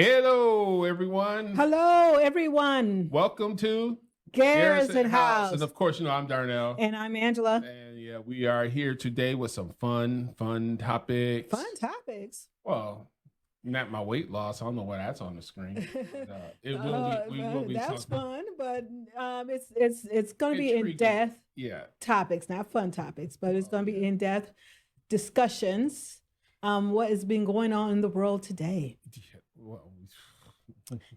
Hello, everyone. Hello, everyone. Welcome to Garrison House. And of course, I'm Darnell. And I'm Angela. And yeah, we are here today with some fun topics. Fun topics. Well, not my weight loss. I don't know why that's on the screen. It will be. We will be. That's fun, but it's going to be in depth. Yeah. Topics, not fun topics, but it's going to be in depth discussions. What has been going on in the world today? Well,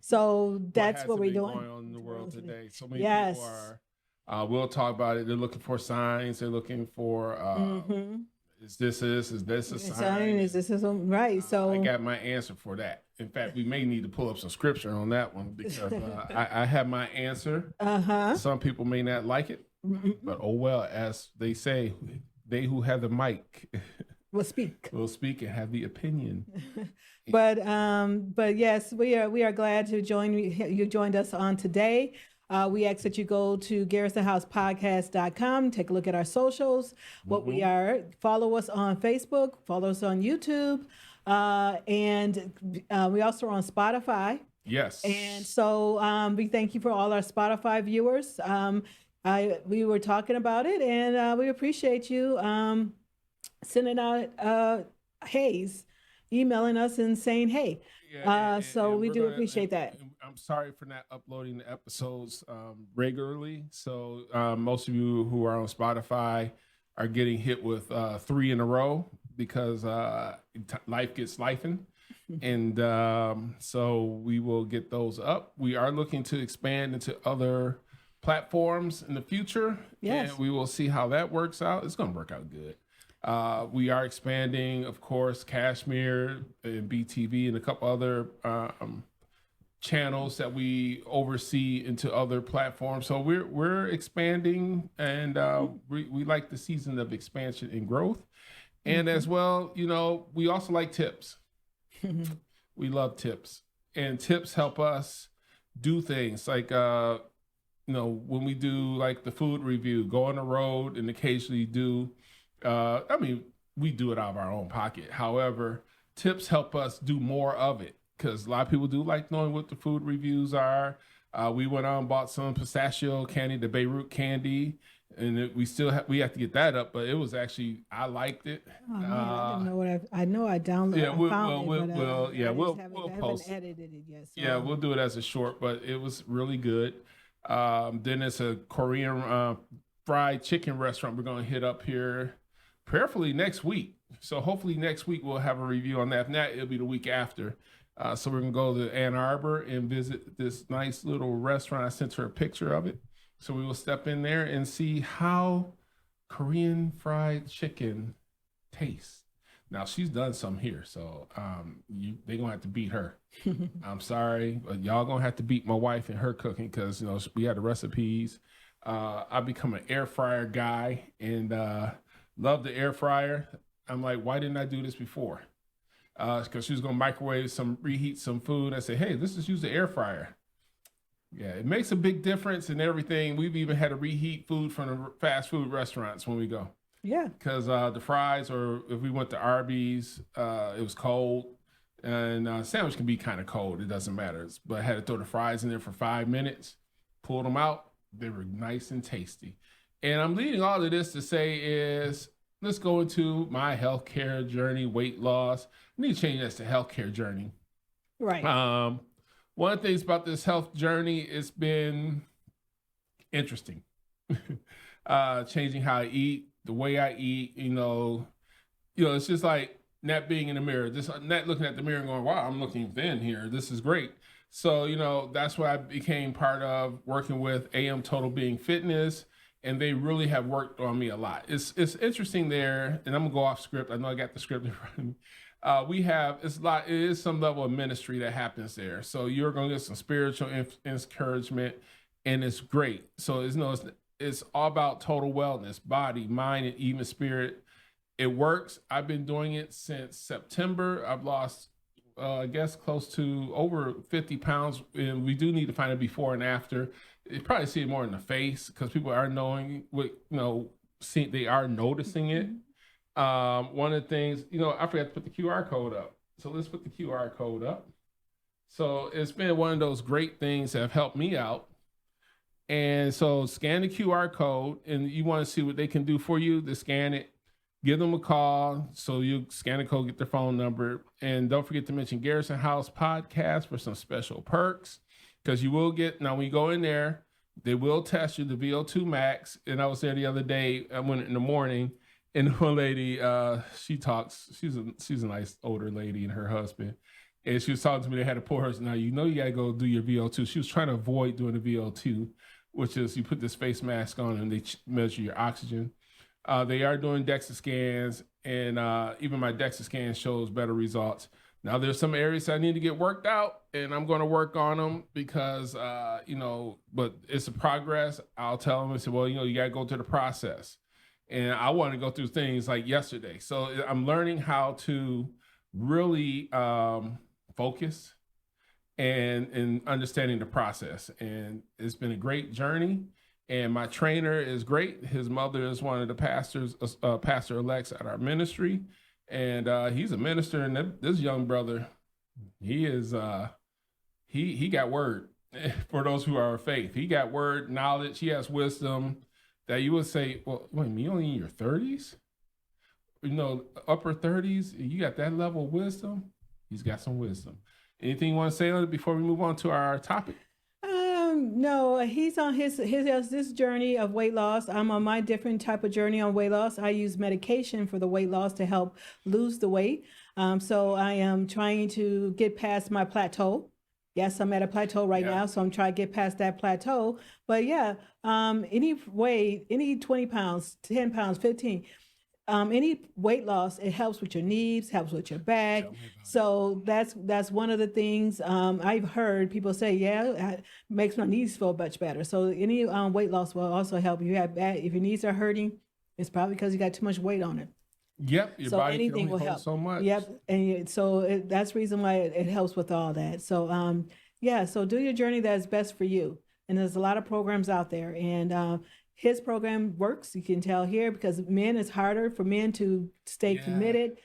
so that's what we're doing. Going on in the world today. So many people are. We'll talk about it. They're looking for signs. They're looking for. Is this a sign? Is this right? So I got my answer for that. In fact, we may need to pull up some scripture on that one because I have my answer. Some people may not like it, but oh well, as they say, they who have the mic will speak. Will speak and have the opinion. But yes, we are glad to join you joined us on today. We ask that you go to GarrisonHousePodcast.com, take a look at our socials, what we are. Follow us on Facebook, follow us on YouTube, and we also are on Spotify. Yes. And so we thank you for all our Spotify viewers. We were talking about it, and we appreciate you sending out Hayes, emailing us and saying, hey. Yeah, and we do appreciate that. I'm sorry for not uploading the episodes regularly. So most of you who are on Spotify are getting hit with 3 in a row because life gets lifing. And so we will get those up. We are looking to expand into other platforms in the future. Yes. And we will see how that works out. It's going to work out good. We are expanding, of course, Kashmir and BTV and a couple other channels that we oversee into other platforms. So we're expanding, and we like the season of expansion and growth. And as well, we also like tips. We love tips, and tips help us do things like when we do like the food review, go on the road and occasionally do. We do it out of our own pocket. However, tips help us do more of it because a lot of people do like knowing what the food reviews are. We went out and bought some pistachio candy, the Beirut candy, and we have to get that up. But it was actually, I liked it. Oh, man, I didn't know what I know. I downloaded. Yeah, we'll post. I haven't edited it yet. So. Yeah, we'll do it as a short, but it was really good. Then it's a Korean fried chicken restaurant we're going to hit up here. Prayerfully next week. So hopefully next week we'll have a review on that. If not, it'll be the week after. So we're going to go to Ann Arbor and visit this nice little restaurant. I sent her a picture of it. So we will step in there and see how Korean fried chicken tastes. Now, she's done some here, so they're going to have to beat her. I'm sorry, but y'all going to have to beat my wife in her cooking because, we had the recipes. I've become an air fryer guy, and love the air fryer. I'm like, why didn't I do this before? Because she was going to reheat some food. I said, hey, let's just use the air fryer. Yeah, it makes a big difference in everything. We've even had to reheat food from the fast food restaurants when we go. Yeah. Because the fries, or if we went to Arby's, it was cold. And sandwich can be kind of cold. It doesn't matter. But I had to throw the fries in there for 5 minutes, pulled them out. They were nice and tasty. And I'm leading all of this to say is, let's go into my healthcare journey, weight loss. I need to change that to healthcare journey. Right. One of the things about this health journey, it's been interesting. Changing how I eat, the way I eat, it's just like not being in the mirror, just not looking at the mirror and going, wow, I'm looking thin here. This is great. So, that's why I became part of working with AM Total Being Fitness. And they really have worked on me a lot. It's interesting there, and I'm gonna go off script. I know I got the script in front of me. It is some level of ministry that happens there. So you're gonna get some spiritual encouragement, and it's great. So it's all about total wellness, body, mind, and even spirit. It works. I've been doing it since September. I've lost, I guess, close to over 50 pounds, and we do need to find a before and after. You probably see it more in the face because people are knowing they are noticing it. One of the things, I forgot to put the QR code up. So let's put the QR code up. So it's been one of those great things that have helped me out. And so scan the QR code, and you want to see what they can do for you, to scan it, give them a call. So you scan the code, get their phone number. And don't forget to mention Garrison House Podcast for some special perks, because you will get, now when you go in there, they will test you the VO2 max. And I was there the other day, I went in the morning, and one lady, she talks, she's a nice older lady, and her husband. And she was talking to me, they had to pull her, now you know you gotta go do your VO2. She was trying to avoid doing the VO2, which is you put this face mask on and they measure your oxygen. They are doing DEXA scans, and even my DEXA scan shows better results. Now there's some areas I need to get worked out, and I'm going to work on them because, but it's a progress. I'll tell them, I say, well, you got to go through the process. And I want to go through things like yesterday. So I'm learning how to really focus and understanding the process. And it's been a great journey. And my trainer is great. His mother is one of the pastors, pastor-elects at our ministry. And he's a minister. And this young brother, he is, he got word for those who are of faith. He got word, knowledge. He has wisdom that you would say, well, wait a minute, you only in your 30s? Upper 30s, you got that level of wisdom? He's got some wisdom. Anything you want to say on it before we move on to our topic? No, he's on his this journey of weight loss. I'm on my different type of journey on weight loss. I use medication for the weight loss to help lose the weight. So I am trying to get past my plateau. Yes, I'm at a plateau right now, so I'm trying to get past that plateau. But yeah, any 20 pounds, 10 pounds, 15, any weight loss, it helps with your knees, helps with your back. So that's one of the things I've heard people say, it makes my knees feel much better. So any weight loss will also help. If your knees are hurting, it's probably because you got too much weight on it. Yep, your body anything will help so much. Yep, and that's the reason why it helps with all that. So so do your journey that's best for you. And there's a lot of programs out there, and his program works. You can tell here, because it's harder for men to stay committed.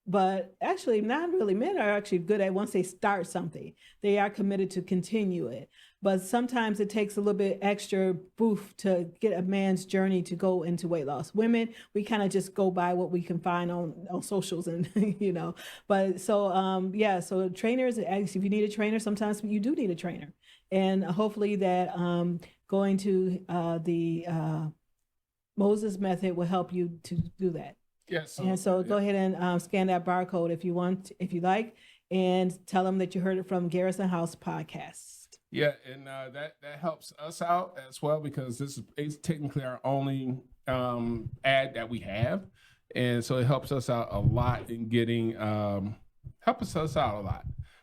But actually, not really. Men are actually good at, once they start something, they are committed to continue it. But sometimes it takes a little bit extra boost to get a man's journey to go into weight loss. Women, we kind of just go by what we can find on socials, and But so trainers, if you need a trainer, sometimes you do need a trainer, and hopefully that going to the Moses method will help you to do that. Yes. And so go ahead and scan that barcode if you like, and tell them that you heard it from Garrison House Podcast. Yeah, and that helps us out as well, because this is technically our only ad that we have, and so it helps us out a lot in getting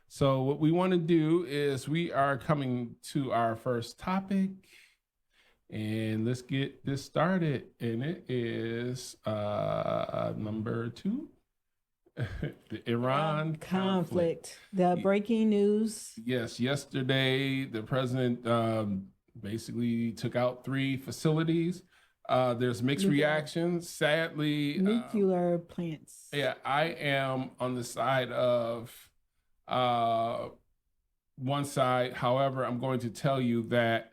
So what we want to do is we are coming to our first topic. And let's get this started. And it is number 2, the Iran conflict. The breaking news. Yes, yesterday the president basically took out 3 facilities. There's mixed reactions, sadly. Nuclear plants. Yeah, I am on the side of one side. However, I'm going to tell you that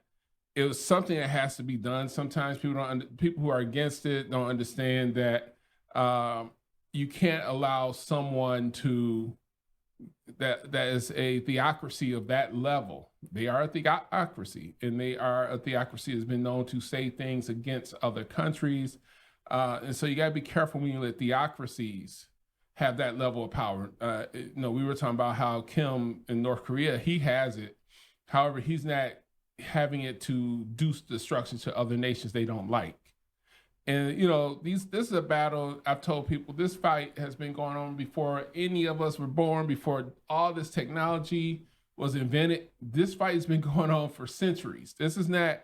it was something that has to be done. Sometimes people who are against it don't understand that you can't allow someone that is a theocracy of that level. They are a theocracy, and they are a theocracy that's been known to say things against other countries. And so you got to be careful when you let theocracies have that level of power. We were talking about how Kim in North Korea, he has it. However, he's not having it to do destruction to other nations they don't like. And this is a battle. I've told people this fight has been going on before any of us were born, before all this technology was invented. This fight has been going on for centuries. This is not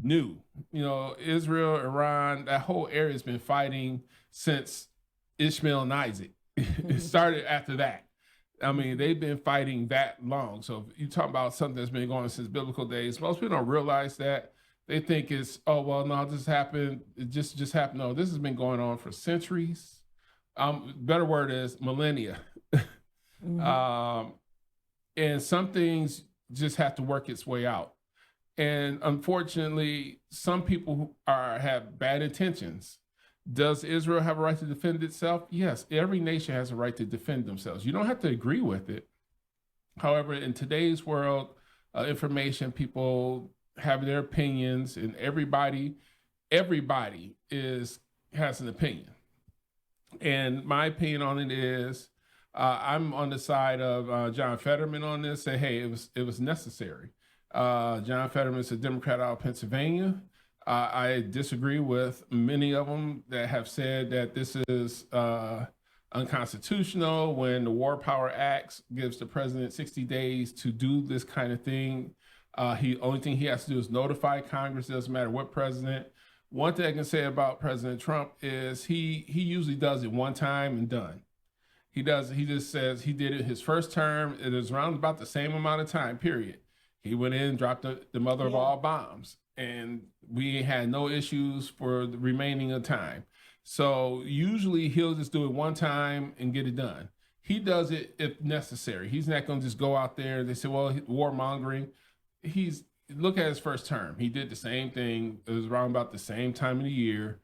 new. Israel, Iran, that whole area has been fighting since Ishmael and Isaac. It started after that. I mean, they've been fighting that long. So if you talk about something that's been going on since biblical days, most people don't realize that. They think it's, oh, well, no, this happened. It just happened. No, this has been going on for centuries. Better word is millennia. Mm-hmm. And some things just have to work its way out. And unfortunately, some people who have bad intentions. Does Israel have a right to defend itself? Yes, every nation has a right to defend themselves. You don't have to agree with it. However, in today's world, information, people have their opinions, and everybody has an opinion. And my opinion on it is, I'm on the side of John Fetterman on this. Say, hey, it was necessary. John Fetterman is a Democrat out of Pennsylvania. I disagree with many of them that have said that this is unconstitutional when the War Power Act gives the president 60 days to do this kind of thing. Only thing he has to do is notify Congress. Doesn't matter what president. One thing I can say about President Trump is he usually does it one time and done. He just says he did it his first term. It is around about the same amount of time, period. He went in and dropped the mother of all bombs, and we had no issues for the remaining of time. So usually he'll just do it one time and get it done. He does it if necessary. He's not going to just go out there. They say, well, warmongering. Look at his first term. He did the same thing. It was around about the same time of the year,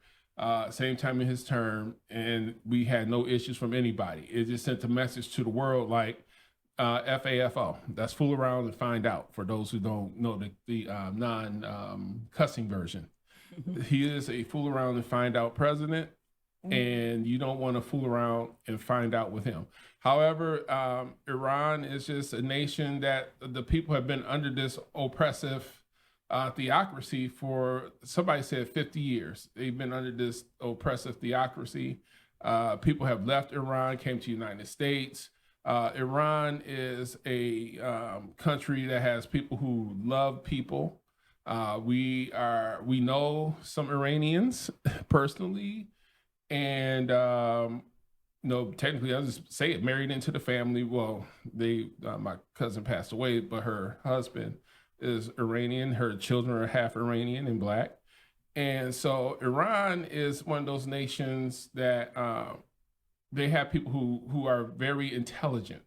same time in his term, and we had no issues from anybody. It just sent a message to the world like FAFO. That's fool around and find out, for those who don't know the non-cussing version. He is a fool around and find out president, and you don't want to fool around and find out with him. However, Iran is just a nation that the people have been under this oppressive theocracy for, somebody said 50 years. They've been under this oppressive theocracy. People have left Iran, came to the United States. Iran is a country that has people who love people. We know some Iranians personally, and technically, I'll just say it, married into the family. Well, my cousin passed away, but her husband is Iranian. Her children are half Iranian and black. And so Iran is one of those nations that they have people who are very intelligent.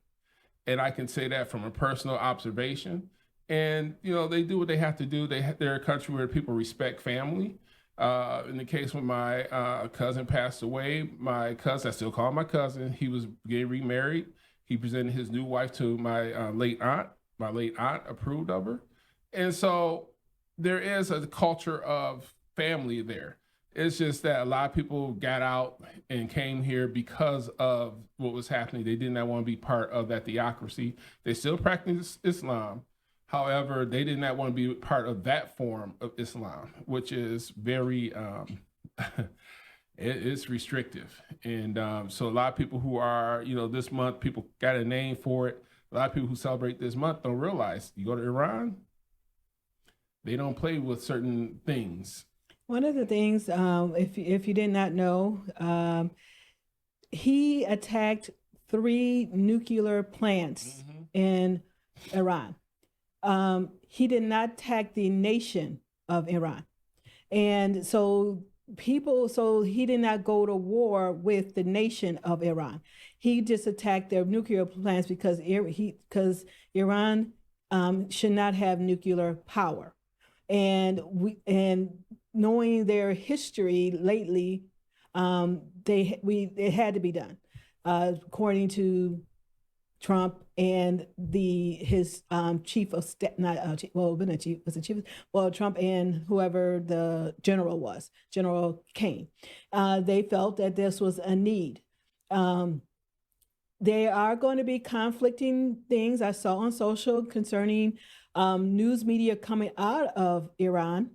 And I can say that from a personal observation. And, they do what they have to do. They're a country where people respect family. In the case when my cousin passed away, my cousin, I still call him my cousin, he was getting remarried. He presented his new wife to my late aunt. My late aunt approved of her. And so there is a culture of family there. It's just that a lot of people got out and came here because of what was happening. They did not want to be part of that theocracy. They still practice Islam. However, they did not want to be part of that form of Islam, which is very, it's restrictive. And so a lot of people who are, this month, people got a name for it. A lot of people who celebrate this month don't realize, you go to Iran, they don't play with certain things. One of the things, if you did not know, he attacked 3 nuclear plants in Iran. He did not attack the nation of Iran. And so he did not go to war with the nation of Iran. He just attacked their nuclear plants because Iran should not have nuclear power. And knowing their history lately, it had to be done, according to Trump and his chief of staff, Trump and whoever the general was, General Kane. They felt that this was a need. There are going to be conflicting things I saw on social concerning news media coming out of Iran.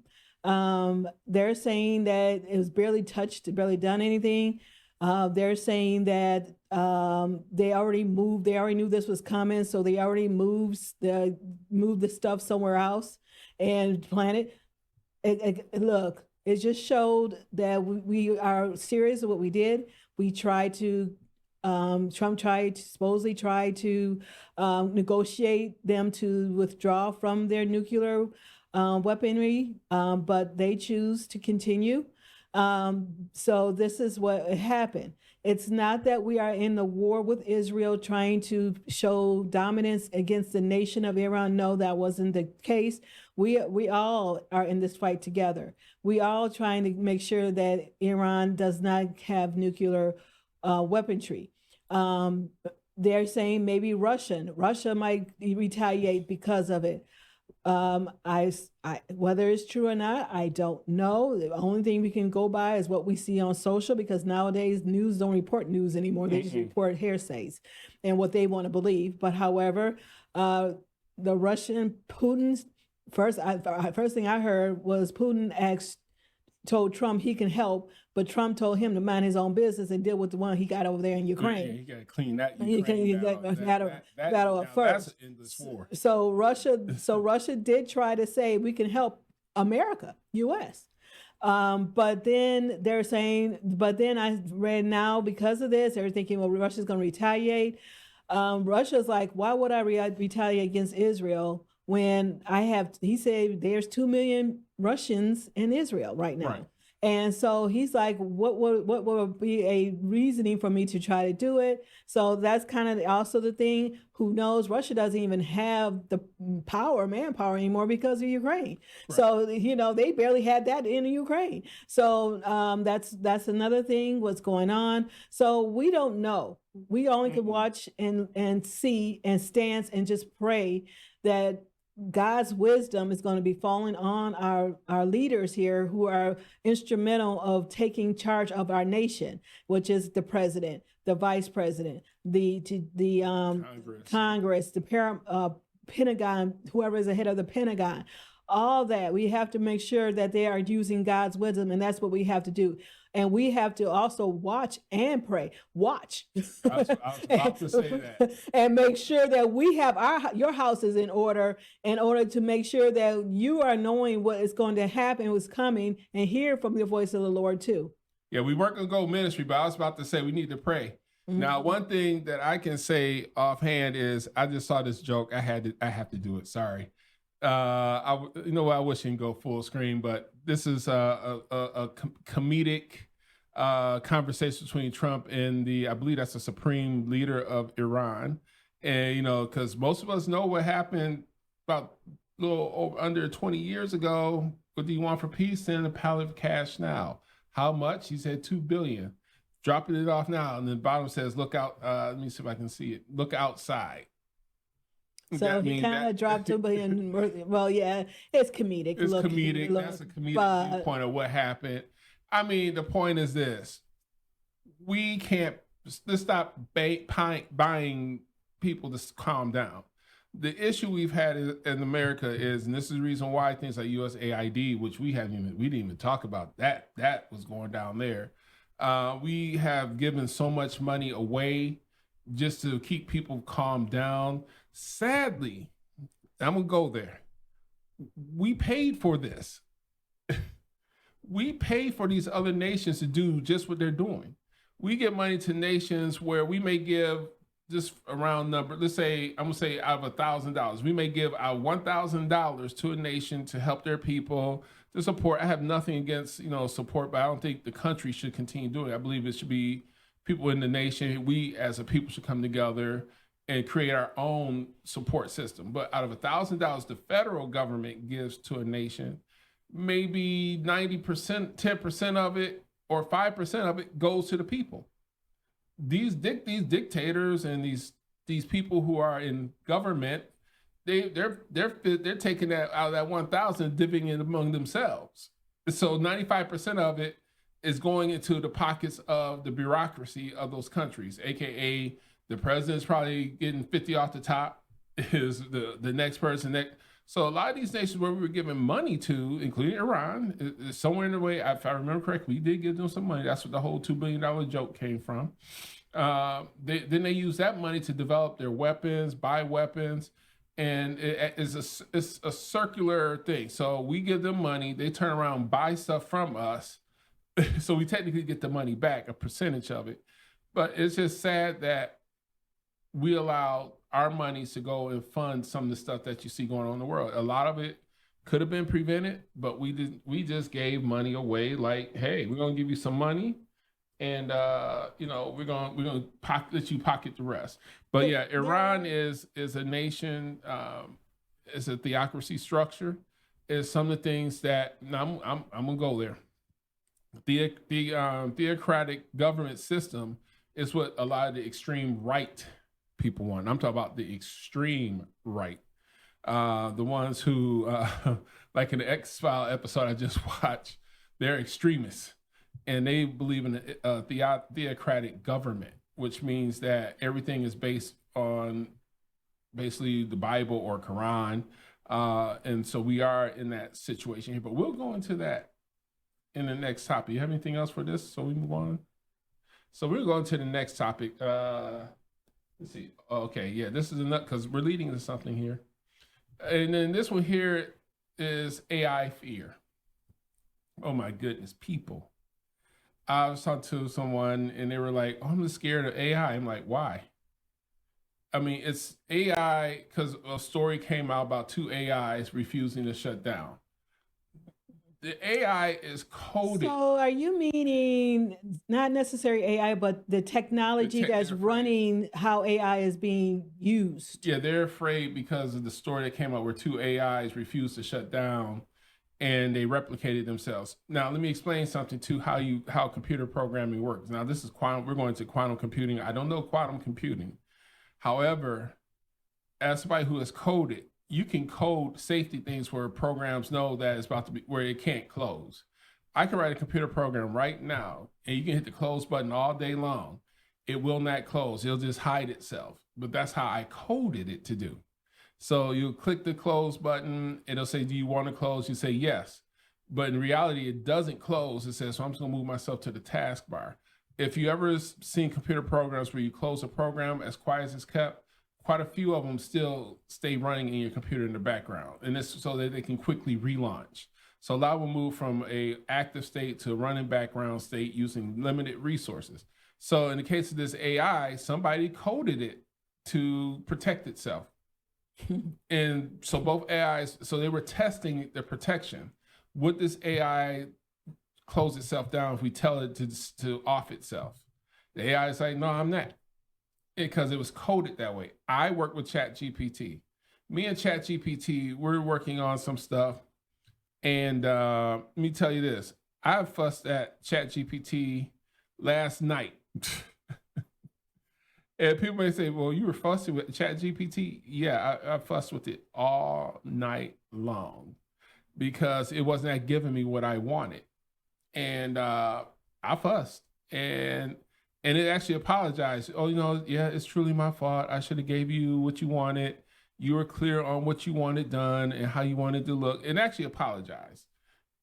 They're saying that it was barely touched, barely done anything. They're saying that they already moved. They already knew this was coming, so they already moved the stuff somewhere else and planted. Look, it just showed that we are serious of what we did. We tried to. Trump supposedly tried to negotiate them to withdraw from their nuclear weaponry, but they choose to continue. So this is what happened. It's not that we are in the war with Israel trying to show dominance against the nation of Iran. No, that wasn't the case. We all are in this fight together. We all trying to make sure that Iran does not have nuclear weaponry. They're saying maybe Russia might retaliate because of it. I, whether it's true or not, I don't know. The only thing we can go by is what we see on social, because nowadays news don't report news anymore. They just report hearsays and what they want to believe. But however, the Russian Putin's first thing I heard was Putin told Trump he can help, but Trump told him to mind his own business and deal with the one he got over there in Ukraine. Yeah, you got to clean that battle up first. That's an endless war. So Russia did try to say we can help America, U.S. But then they're saying, I read now because of this, they're thinking, well, Russia's going to retaliate. Russia's like, why would I retaliate against Israel when he said there's 2 million Russians in Israel right now. Right. And so he's like, what would be a reasoning for me to try to do it? So that's kind of also the thing. Who knows? Russia doesn't even have the manpower anymore because of Ukraine. Right. So, they barely had that in Ukraine. So that's another thing, what's going on. So we don't know. We only can watch and see and stance and just pray that God's wisdom is going to be falling on our leaders here, who are instrumental of taking charge of our nation, which is the president, the vice president, the Congress, the Pentagon, whoever is the head of the Pentagon. All that we have to make sure that they are using God's wisdom, and that's what we have to do. And we have to also watch and pray. Watch. I was about to say that. And make sure that we have your houses in order to make sure that you are knowing what is going to happen, what's coming, and hear from the voice of the Lord too. Yeah, we work on Go Ministry, but I was about to say we need to pray. Mm-hmm. Now, one thing that I can say offhand is I just saw this joke. I have to do it. Sorry. I wish I can go full screen, but this is a comedic conversation between Trump and I believe that's the supreme leader of Iran. And, because most of us know what happened about a little under 20 years ago. What do you want for peace? Send a pallet of cash now. How much? He said $2 billion. Dropping it off now. And then the bottom says, look out. Let me see if I can see it. Look outside. So he kind of dropped $2 billion. Well, yeah, it's comedic. It's comedic. That's a comedic viewpoint of what happened. I mean, the point is this: let's stop buying people to calm down. The issue we've had in America is, and this is the reason why things like USAID, which we didn't even talk about, that was going down there. We have given so much money away just to keep people calmed down. Sadly, I'm going to go there. We paid for this. We pay for these other nations to do just what they're doing. We give money to nations where we may give just a round number. Let's say, I'm going to say out of $1,000, we may give out $1,000 to a nation to help their people, to support. I have nothing against, support, but I don't think the country should continue doing it. I believe it should be people in the nation. We as a people should come together and create our own support system. But out of $1,000 the federal government gives to a nation, maybe 90%, 10% of it, or 5% of it goes to the people. These dictators and these people who are in government, they're taking that out of that 1,000, dipping it among themselves. So 95% of it is going into the pockets of the bureaucracy of those countries, aka the president's probably getting 50 off the top, is the next person. So a lot of these nations where we were giving money to, including Iran, is somewhere in the way, if I remember correctly, we did give them some money. That's what the whole $2 billion joke came from. Then they use that money to develop their weapons, buy weapons, and it's a circular thing. So we give them money, they turn around, buy stuff from us, so we technically get the money back, a percentage of it. But it's just sad that we allow our money to go and fund some of the stuff that you see going on in the world. A lot of it could have been prevented, but we didn't. We just gave money away. Like, hey, we're gonna give you some money, and we're gonna let you pocket the rest. But yeah, Iran is a nation, is a theocracy structure. Is some of the things that now I'm gonna go there. The theocratic government system is what a lot of the extreme right people want. I'm talking about the extreme right, the ones who, like in the X-File episode I just watched, they're extremists, and they believe in a theocratic government, which means that everything is based on basically the Bible or Quran, and so we are in that situation here. But we'll go into that in the next topic. You have anything else for this? So we move on. So we're going to the next topic. Let's see. Okay, yeah, this is enough because we're leading to something here. And then this one here is AI fear. Oh my goodness, people. I was talking to someone and they were like, oh, I'm just scared of AI. I'm like, why? I mean, it's AI because a story came out about 2 AIs refusing to shut down. The AI is coded. So are you meaning not necessarily AI, but the technology that's running how AI is being used? Yeah, they're afraid because of the story that came out where 2 AIs refused to shut down and they replicated themselves. Now, let me explain something to how computer programming works. Now, this is quantum. We're going to quantum computing. I don't know quantum computing. However, as somebody who has coded, you can code safety things where programs know that it's about to be where it can't close. I can write a computer program right now and you can hit the close button all day long. It will not close. It'll just hide itself. But that's how I coded it to do. So you click the close button. It'll say, do you want to close? You say yes. But in reality, it doesn't close. It says, so I'm just going to move myself to the taskbar. If you ever seen computer programs where you close a program as quiet as it's kept, quite a few of them still stay running in your computer in the background, and this so that they can quickly relaunch. So a lot will move from a active state to a running background state using limited resources. So in the case of this AI, somebody coded it to protect itself. And so both AIs, so they were testing the protection. Would this AI close itself down if we tell it to off itself? The AI is like, no, I'm not. Because it was coded that way. I work with ChatGPT. Me and ChatGPT, we're working on some stuff. And let me tell you this. I fussed at ChatGPT last night. And people may say, well, you were fussing with ChatGPT? Yeah, I fussed with it all night long because it wasn't that giving me what I wanted. And I fussed. And it actually apologized. Oh, yeah, it's truly my fault. I should have gave you what you wanted. You were clear on what you wanted done and how you wanted to look. And actually apologized.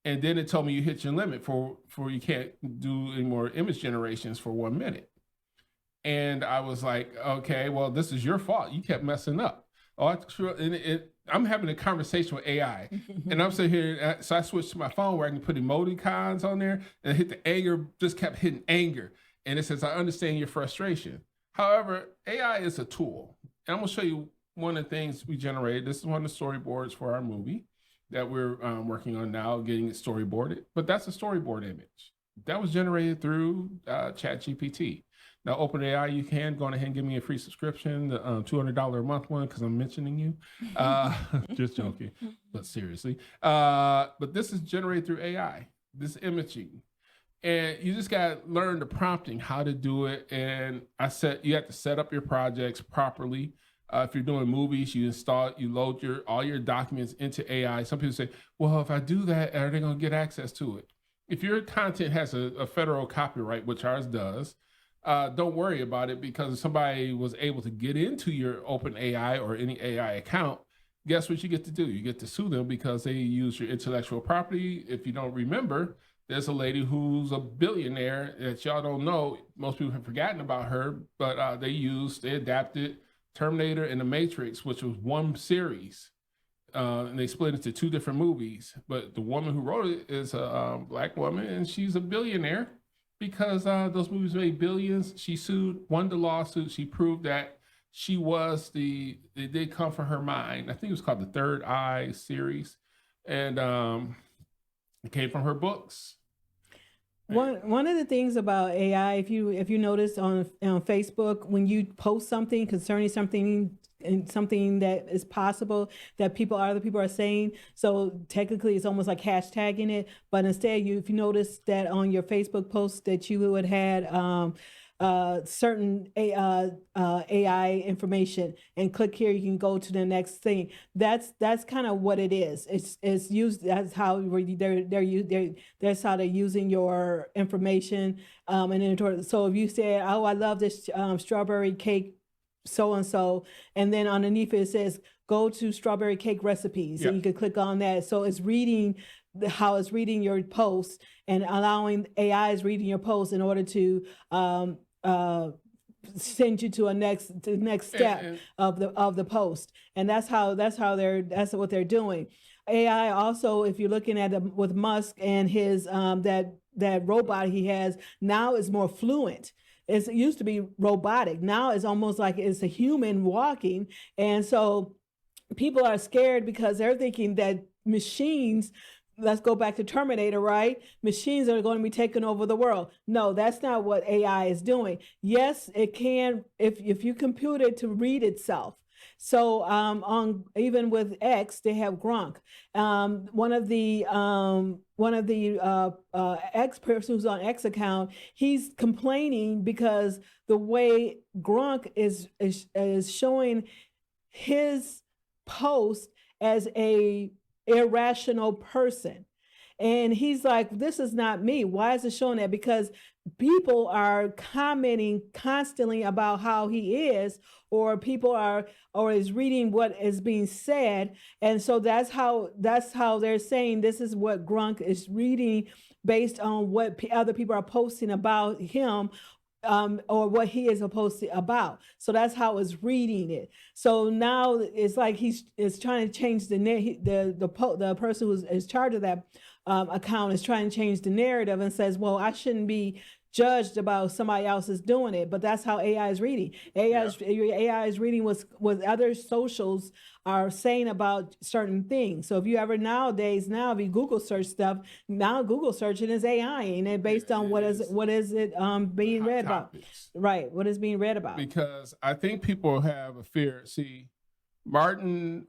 And then it told me you hit your limit for you can't do any more image generations for 1 minute. And I was like, okay, well, this is your fault. You kept messing up. Oh, I'm having a conversation with AI. And I'm sitting here, so I switched to my phone where I can put emoticons on there and I hit the anger, just kept hitting anger. And it says, I understand your frustration. However, AI is a tool. And I'm going to show you one of the things we generated. This is one of the storyboards for our movie that we're working on now, getting it storyboarded. But that's a storyboard image. That was generated through ChatGPT. Now, OpenAI, you can go ahead and give me a free subscription, the $200 a month one, because I'm mentioning you. Just joking, but seriously. But this is generated through AI, this imaging. And you just got to learn the prompting, how to do it. And you have to set up your projects properly. If you're doing movies, you load all your documents into AI. Some people say, well, if I do that, are they going to get access to it? If your content has a federal copyright, which ours does, don't worry about it, because if somebody was able to get into your OpenAI or any AI account, guess what you get to do? You get to sue them because they use your intellectual property. If you don't remember, there's a lady who's a billionaire that y'all don't know. Most people have forgotten about her, but they adapted Terminator and The Matrix, which was one series. And they split into 2 different movies. But the woman who wrote it is a Black woman, and she's a billionaire because those movies made billions. She won the lawsuit. She proved that they did come from her mind. I think it was called the Third Eye series. and it came from her books. One of the things about AI, if you notice on Facebook, when you post something concerning something and something that is possible that other people are saying, so technically it's almost like hashtagging it, but instead if you notice that on your Facebook post that you would had certain AI information and click here, you can go to the next thing. That's kind of what it is. It's used. That's how that's how they're using your information. So if you say, oh, I love this strawberry cake, so and so, and then underneath it says go to strawberry cake recipes, and you can click on that. So it's reading how it's reading your post and allowing AI is reading your post in order to send you to the next step of the post. And that's what they're doing. AI also, if you're looking at with Musk and his that robot he has now, is more fluent. It used to be robotic. Now it's almost like it's a human walking. And so people are scared because they're thinking that machines, let's go back to Terminator, right? Machines are going to be taking over the world. No, that's not what AI is doing. Yes, it can, if you compute it to read itself. So even with X, they have Grok. One of the X person who's on X account, he's complaining because the way Grok is showing his post as a irrational person. And he's like, this is not me. Why is it showing that? Because people are commenting constantly about how he is, or is reading what is being said. And so that's how they're saying this is what Grok is reading based on what other people are posting about him, or what he is supposed to about. So that's how it's reading it. So now it's like it's trying to change the person who's in charge of that account is trying to change the narrative and says, well, I shouldn't be judged about somebody else is doing it. But that's how AI is reading. AI is reading what other socials are saying about certain things. So if you ever nowadays, if you Google search stuff, now Google searching is AI, and it based on what is it being read about. Right. What is being read about. Because I think people have a fear. See, Martin,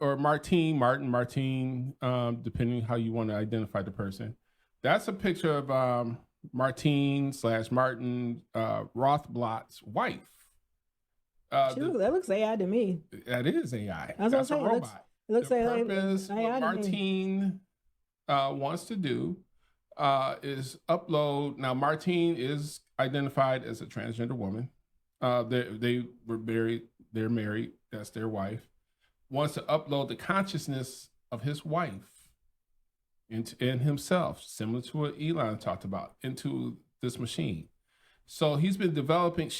depending how you want to identify the person. That's a picture of Martine / Martin Rothblatt's wife. That looks AI to me. That is AI. That's a robot. It looks the like purpose AI what Martine wants to do is upload. Now, Martine is identified as a transgender woman. They were married. They're married. That's their wife. Wants to upload the consciousness of his wife and himself, similar to what Elon talked about, into this machine. So he's been developing.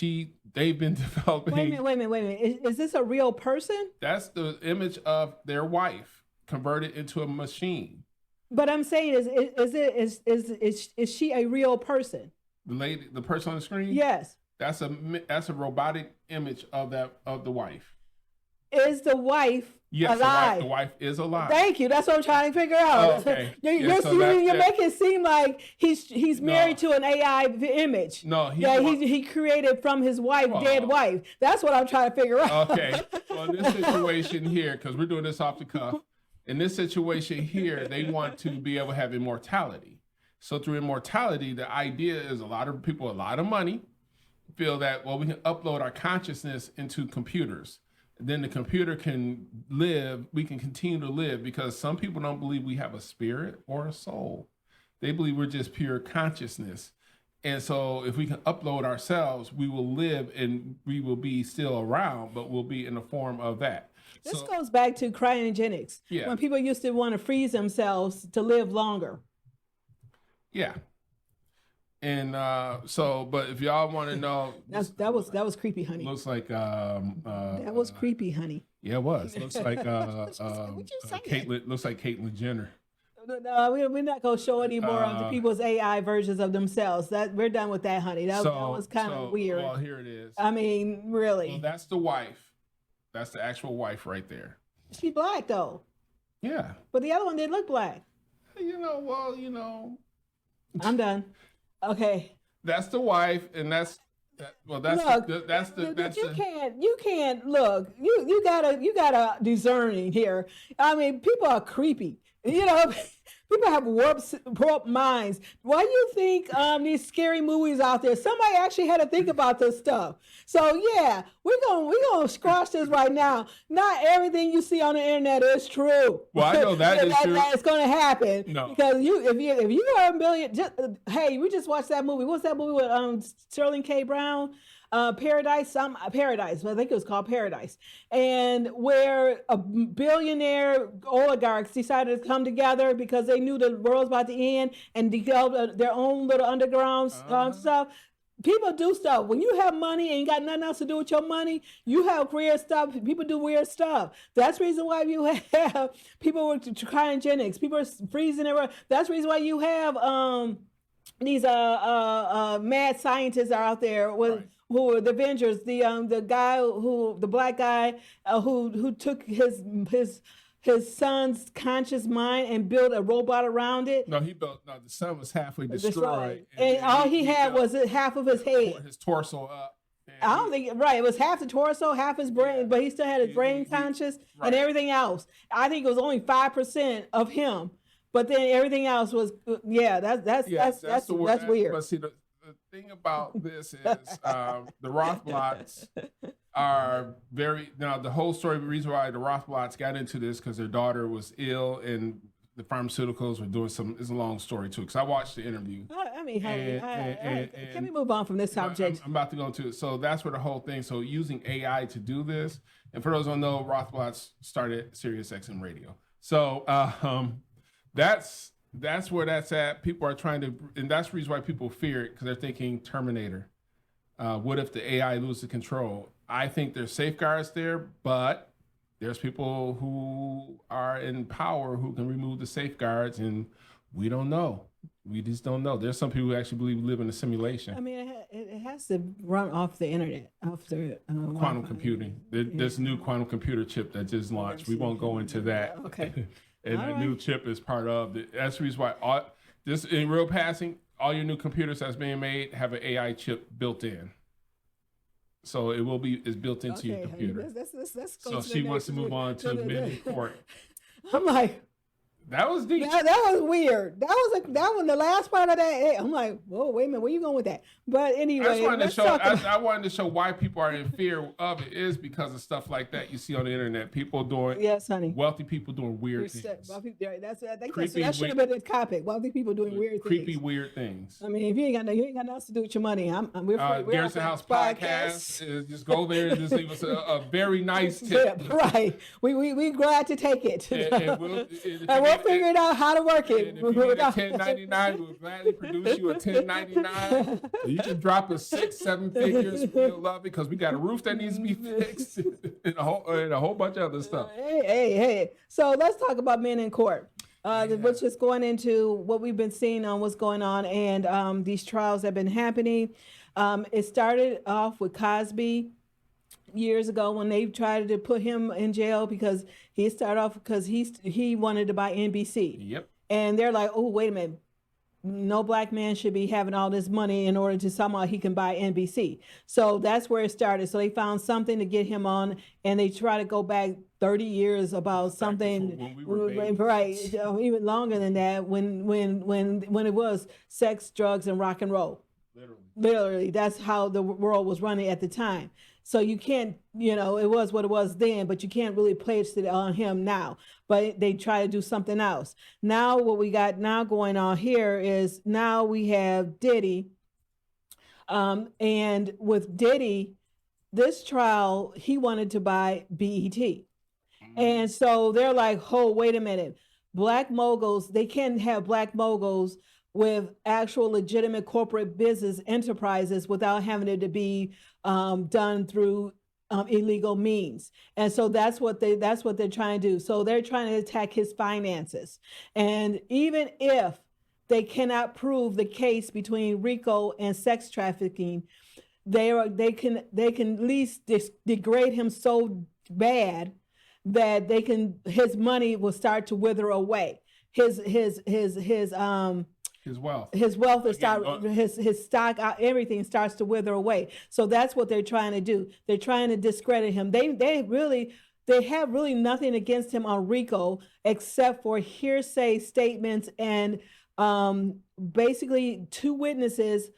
They've been developing. Wait a minute. Is this a real person? That's the image of their wife converted into a machine. But I'm saying, is she a real person? The person on the screen. Yes. That's a robotic image of the wife. Is the wife alive? The wife is alive. Thank you. That's what I'm trying to figure out. Oh, okay. You're making it seem like he's married to an AI image. No, he created from his wife, dead wife. That's what I'm trying to figure out. Okay. Well, in this situation here, because we're doing this off the cuff, in this situation here, they want to be able to have immortality. So through immortality, the idea is a lot of people, a lot of money, feel that, well, we can upload our consciousness into computers. Then the computer can live, we can continue to live, because some people don't believe we have a spirit or a soul. They believe we're just pure consciousness. And so if we can upload ourselves, we will live and we will be still around, but we'll be in the form of that. This goes back to cryogenics. Yeah. When people used to want to freeze themselves to live longer. Yeah. And but if y'all want to know, that was creepy, honey. Looks like that was creepy, honey. Yeah, it was. Looks like Caitlyn. Looks like Caitlyn Jenner. No, we're not gonna show any more of the people's AI versions of themselves. That we're done with that, honey. That was kind of weird. Well, here it is. I mean, really. Well, that's the wife. That's the actual wife right there. She's black though. Yeah. But the other one didn't look black. Well, I'm done. Okay. that's the wife, and that's Look, you can't look. You gotta discerning here. I mean, people are creepy. People have warped minds. Why do you think these scary movies out there? Somebody actually had to think about this stuff. So yeah, we're gonna squash this right now. Not everything you see on the internet is true. Well, I know that is true. That's gonna happen. No. Because if you are a million, hey, we just watched that movie. What's that movie with Sterling K. Brown? Paradise. I think it was called Paradise, and where a billionaire oligarchs decided to come together because they knew the world was about to end and developed their own little underground stuff. People do stuff. When you have money and you got nothing else to do with your money, you have weird stuff. People do weird stuff. That's the reason why you have people with cryogenics. People are freezing their. That's the reason why you have these mad scientists are out there with. Right. Who were the Avengers? The black guy who took his son's conscious mind and built a robot around it. No, the son was halfway destroyed. And all he had was half of his head. His torso up. I don't think, right, it was half the torso, half his brain, but he still had his brain conscious and everything else. I think it was only 5% of him, but then everything else was, that's weird. But see, the thing about this is the Rothblotts are the whole story, the reason why the Rothblotts got into this because their daughter was ill and the pharmaceuticals were doing it's a long story too, because I watched the interview. Can we move on from this subject? I'm about to go into it. So that's where the whole thing, so using AI to do this, and for those who don't know, Rothblotts started SiriusXM Radio. So that's where that's at. People are trying to, and that's the reason why people fear it, because they're thinking Terminator. What if the AI loses control? I think there's safeguards there, but there's people who are in power who can remove the safeguards, and we don't know. We just don't know. There's some people who actually believe we live in a simulation. I mean, it has to run off the internet, off the quantum computing. There's a new quantum computer chip that just launched. We won't go into that. Okay. And the new chip is part of it. That's the reason why this in real passing, all your new computers that's being made have an AI chip built in. So it's built into your computer. Let's so go she wants to move on to mid court. I'm like, that was deep. That was weird. That was the last part of that. I'm like, whoa, wait a minute, where you going with that? But anyway, I wanted to show why people are in fear of it is because of stuff like that you see on the internet. People doing, yes, honey, wealthy people doing weird things. That should have been the topic. Wealthy people doing weird things. Creepy, weird things. I mean, if you ain't got nothing else to do with your money, we're Garrison House Podcast. Just go there and just leave us a very nice tip. Right, we glad to take it, and we'll figure it out how to work it. And if you need a 1099, we'll gladly produce you a 1099. You can drop us 6-7 figures. We'll love it because we got a roof that needs to be fixed and a whole bunch of other stuff. Hey. So let's talk about men in court. Which is going into what we've been seeing on what's going on and these trials that have been happening. It started off with Cosby years ago when they tried to put him in jail because he started off because he wanted to buy NBC. Yep. And they're like, oh, wait a minute. No black man should be having all this money in order to somehow he can buy NBC. So that's where it started. So they found something to get him on, and they try to go back 30 years about something, right? Even longer than that. When it was sex, drugs, and rock and roll. Literally, that's how the world was running at the time. So you can't, it was what it was then, but you can't really place it on him now. But they try to do something else. Now what we got now going on here is now we have Diddy. And with Diddy, this trial, he wanted to buy BET. And so they're like, oh, wait a minute. Black moguls, they can't have black moguls with actual legitimate corporate business enterprises without having it to be done through illegal means. And so that's what they're trying to do. So they're trying to attack his finances. And even if they cannot prove the case between RICO and sex trafficking, they can at least degrade him so bad that his money will start to wither away. His wealth. His wealth will start, his stock, everything starts to wither away. So that's what they're trying to do. They're trying to discredit him. They have really nothing against him on RICO except for hearsay statements and basically two witnesses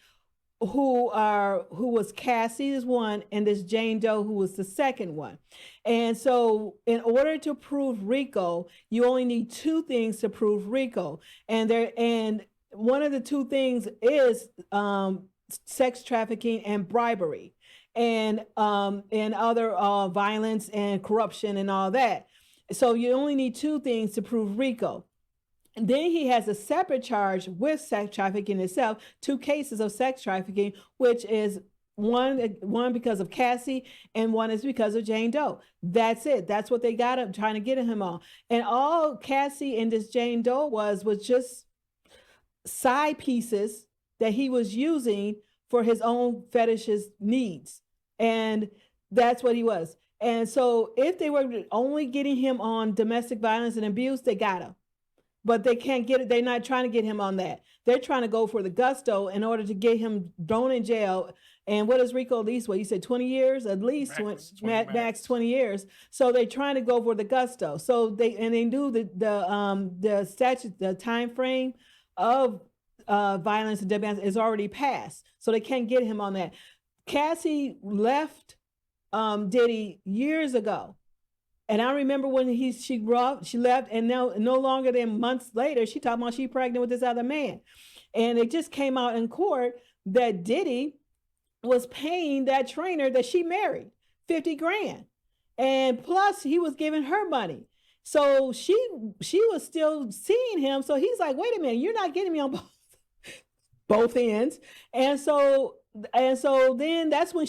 who was Cassie is one, and this Jane Doe who was the second one. And so in order to prove RICO, you only need two things to prove RICO. And one of the two things is sex trafficking and bribery and other violence and corruption and all that. So you only need two things to prove RICO. Then he has a separate charge with sex trafficking itself, 2 cases of sex trafficking, which is one because of Cassie and one is because of Jane Doe. That's it. That's what they got up trying to get him on. And all Cassie and this Jane Doe was just side pieces that he was using for his own fetishes needs. And that's what he was. And so if they were only getting him on domestic violence and abuse, they got him. But they can't get it. They're not trying to get him on that. They're trying to go for the gusto in order to get him thrown in jail. And what is RICO? At least, what you said, 20 years? At least max 20 years. So they're trying to go for the gusto. So they knew the statute, the time frame of violence and domestic is already passed. So they can't get him on that. Cassie left Diddy years ago. And I remember when she left, and now no longer than months later, she talking about she pregnant with this other man. And it just came out in court that Diddy was paying that trainer that she married $50,000. And plus he was giving her money. So she was still seeing him. So he's like, wait a minute, you're not getting me on both ends. And so then that's when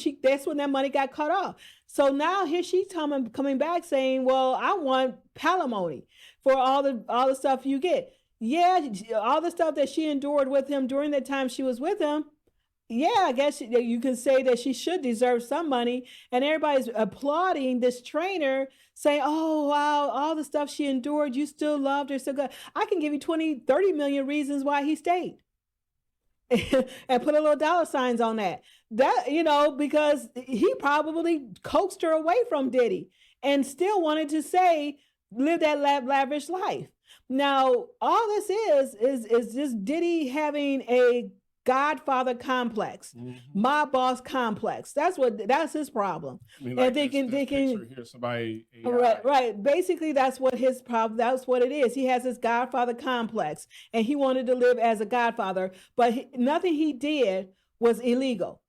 that money got cut off. So now here she's coming back saying, well, I want palimony for all the stuff you get. Yeah, all the stuff that she endured with him during the time she was with him. Yeah, I guess you can say that she should deserve some money. And everybody's applauding this trainer, saying, oh, wow, all the stuff she endured, you still loved her so good. I can give you 20, 30 million reasons why he stayed. And put a little dollar signs on that. Because he probably coaxed her away from Diddy and still wanted to live that lavish life. Now, all this is just Diddy having a Godfather complex, my boss complex. That's his problem. I mean, like and they can hear somebody right. Basically, that's what his problem. That's what it is. He has this Godfather complex, and he wanted to live as a Godfather, but nothing he did was illegal.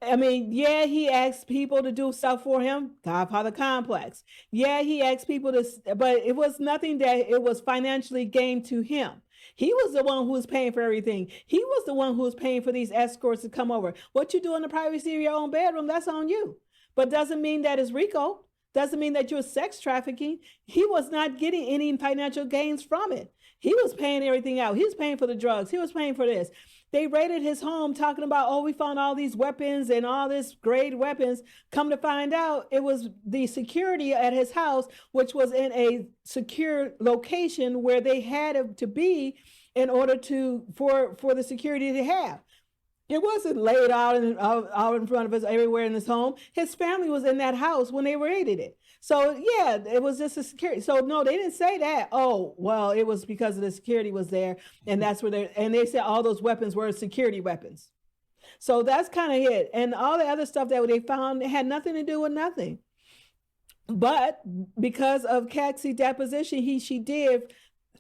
I mean, yeah, he asked people to do stuff for him, Godfather complex. Yeah, he asked people but it was nothing that it was financially gained to him. He was the one who was paying for everything. He was the one who was paying for these escorts to come over. What you do in the privacy of your own bedroom, that's on you. But doesn't mean that it's RICO. Doesn't mean that you're sex trafficking. He was not getting any financial gains from it. He was paying everything out. He was paying for the drugs. He was paying for this. They raided his home talking about, oh, we found all these weapons and all this grade weapons. Come to find out, it was the security at his house, which was in a secure location where they had to be in order for the security to have. It wasn't laid out in front of us everywhere in his home. His family was in that house when they raided it. So yeah, it was just a security. So no, they didn't say that. Oh, well, it was because of the security was there, and that's where they said all those weapons were security weapons. So that's kind of it. And all the other stuff that they found had nothing to do with nothing. But because of Cassie's deposition, she did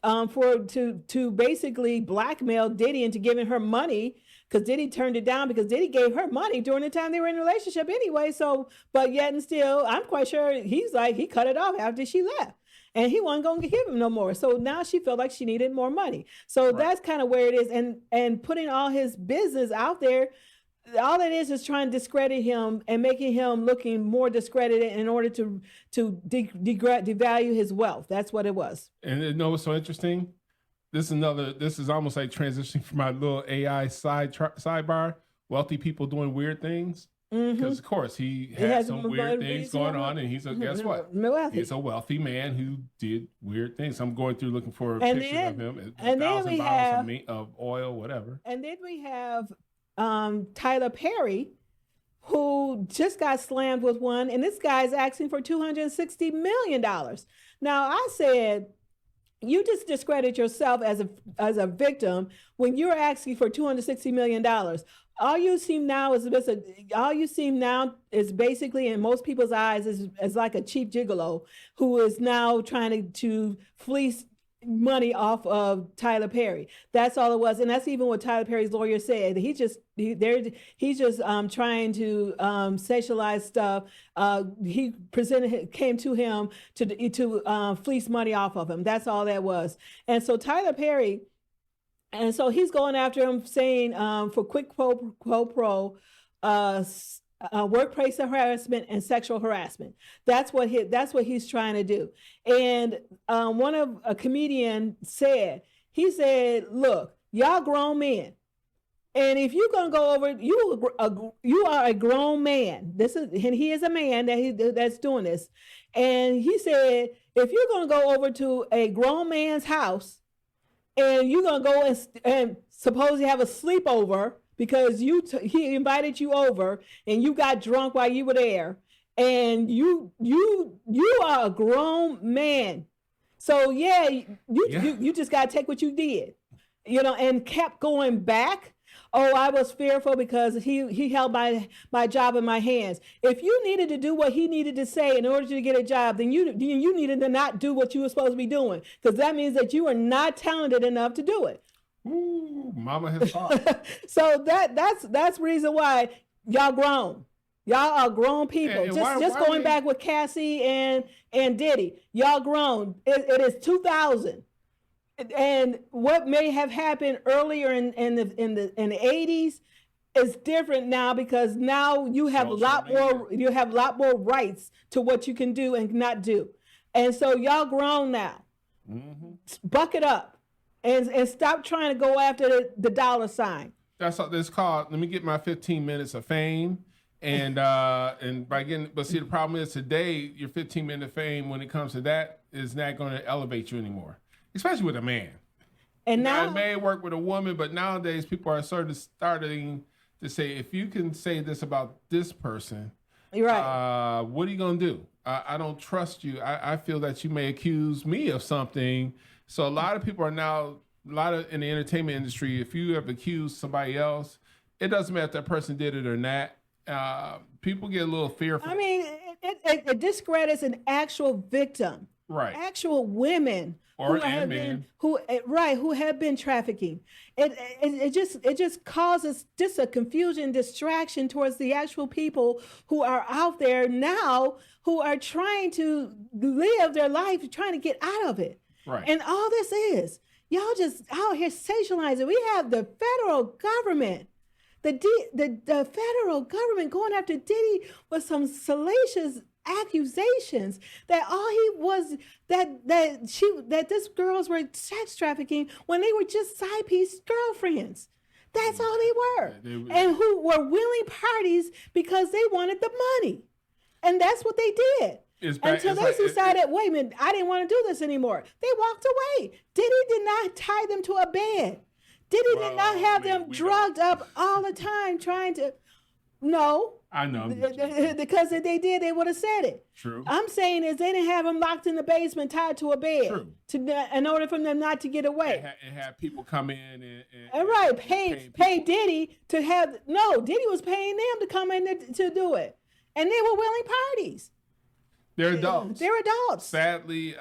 to basically blackmail Diddy into giving her money, because Diddy turned it down because Diddy gave her money during the time they were in a relationship anyway. So, but yet and still, I'm quite sure he cut it off after she left. And he wasn't going to give him no more. So now she felt like she needed more money. So That's kind of where it is. And putting all his business out there, all it is trying to discredit him and making him looking more discredited in order to devalue his wealth. That's what it was. And you know what's so interesting? This is almost like transitioning from my little AI sidebar. Wealthy people doing weird things. Because of course he has some weird things going on, and he's a guess what? Wealthy. He's a wealthy man who did weird things. I'm going through looking for And pictures then- of him. and then we 1,000 have- bottles of oil, whatever. And then we have Tyler Perry, who just got slammed with one, and this guy's asking for $260 million. Now, I said, you just discredit yourself as a victim when you're asking for $260 million. All you seem now is basically, in most people's eyes, is like a cheap gigolo who is now trying to fleece money off of Tyler Perry. That's all it was, and that's even what Tyler Perry's lawyer said. He's just trying to sexualize stuff. He came to him to fleece money off of him. That's all that was. And so Tyler Perry, and so he's going after him, saying for quid pro quo, workplace harassment and sexual harassment. That's what he's trying to do. And a comedian said, look, y'all grown men, and if you're gonna go over, you are a grown man. And he is a man that's doing this. And he said, if you're gonna go over to a grown man's house and you're gonna go and suppose you have a sleepover because he invited you over and you got drunk while you were there, and you are a grown man. So you just got to take what you did, and kept going back. Oh, I was fearful because he held my job in my hands. If you needed to do what he needed to say in order to get a job, then you needed to not do what you were supposed to be doing, because that means that you are not talented enough to do it. Ooh, mama has taught. So that's the reason why y'all grown. Y'all are grown people. And just going back with Cassie and Diddy, y'all grown. It is 2000, and what may have happened earlier in the 80s is different now, because now you have a lot more rights to what you can do and not do, and so y'all grown now. Mm-hmm. Buck it up. And stop trying to go after the dollar sign. That's what this called. Let me get my 15 minutes of fame, and but see, the problem is today your 15 minute fame, when it comes to that, is not going to elevate you anymore, especially with a man. And now it may work with a woman, but nowadays people are starting to say, if you can say this about this person, you're right. What are you going to do? I don't trust you. I feel that you may accuse me of something. So a lot of people are now, in the entertainment industry, if you have accused somebody else, it doesn't matter if that person did it or not. People get a little fearful. I mean, it discredits an actual victim, right? Actual women who have been trafficking. It just causes just a confusion, distraction towards the actual people who are out there now, who are trying to live their life, trying to get out of it. Right. And all this is, y'all just out here sensationalizing. We have the federal government, the federal government going after Diddy with some salacious accusations that all he was, that this girls were sex trafficking when they were just side piece girlfriends. That's all they were. And who were willing parties because they wanted the money. And that's what they did. Until they decided, wait a minute, I didn't want to do this anymore. They walked away. Diddy did not tie them to a bed. Diddy did not have them drugged up all the time trying to. No. I know. Because if they did, they would have said it. True. I'm saying is they didn't have them locked in the basement, tied to a bed. True. In order for them not to get away. And have people come in and pay Diddy to have. No, Diddy was paying them to come in to do it. And they were willing parties. They're adults. They're adults. Sadly,